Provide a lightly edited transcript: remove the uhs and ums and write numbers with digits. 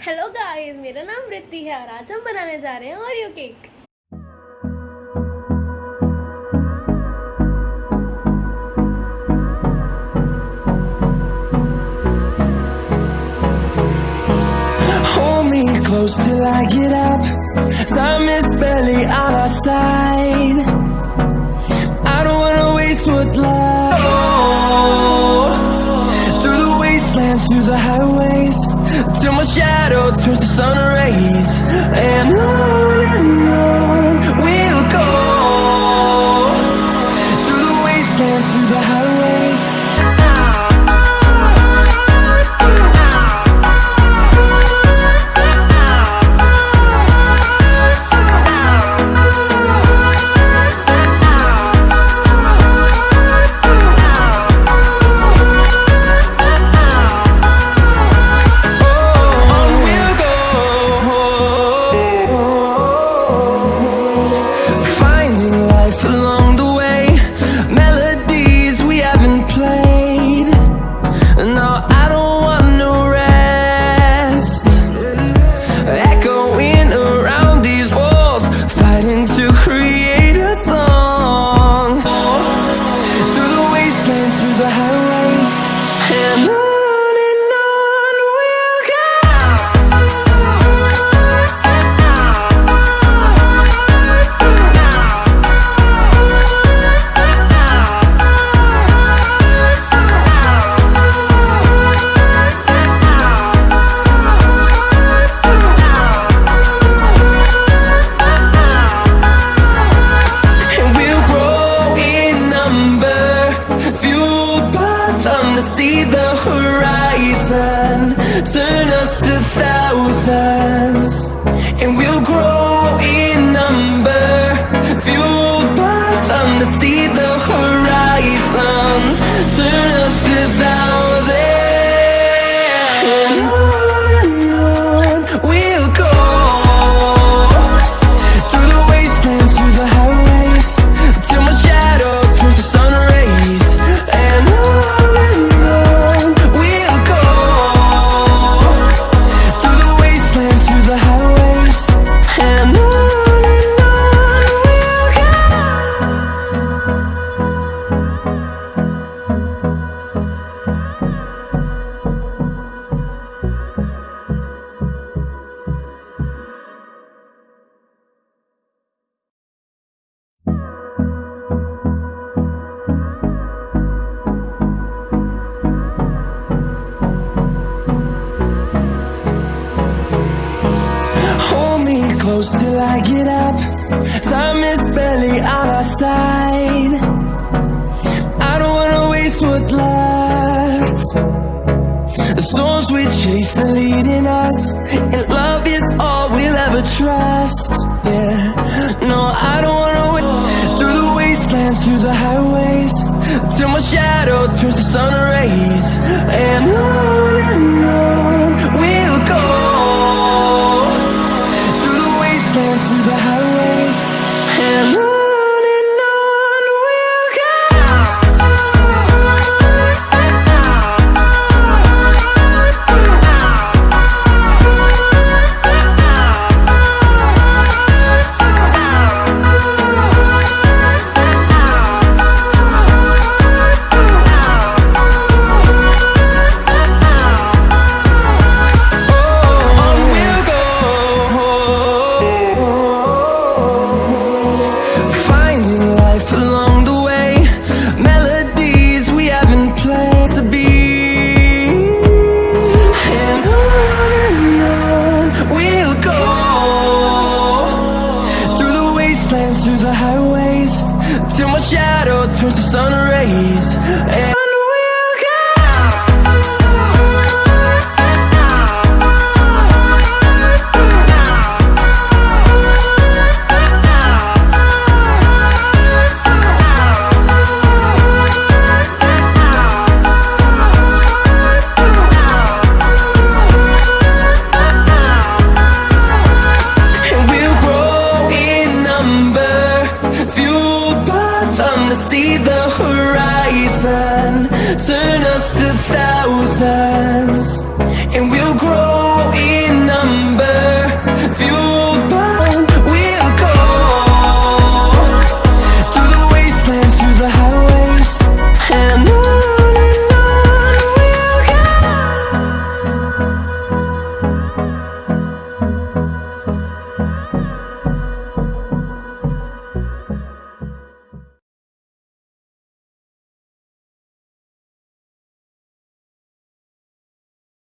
Hello guys, मेरा नाम रिद्धि है और आज हम बनाने जा रहे हैं Oreo cake. Hold me close till I get up. Time is barely on our side. I don't wanna waste what's left. Through the wastelands, through the highways, till my shadow turns to sun rays. And on we'll go. Through the wastelands, through the highways. See the horizon, turn us to thousands, and we'll grow in number, fueled by them to see the horizon, turn us to thousands, and on we'll go, through the wastelands, through the highways, till my shadow turns to sun rays, and on we'll go, through the wastelands, through the highways, and on we'll go. Hold me close till I get up. Time is barely on our side. I don't wanna waste what's left. The storms we chase are leading us, and love is all we'll ever trust. Yeah, no, I don't wanna wait. Through the wastelands, through the highways, till my shadow turns to sun rays, and on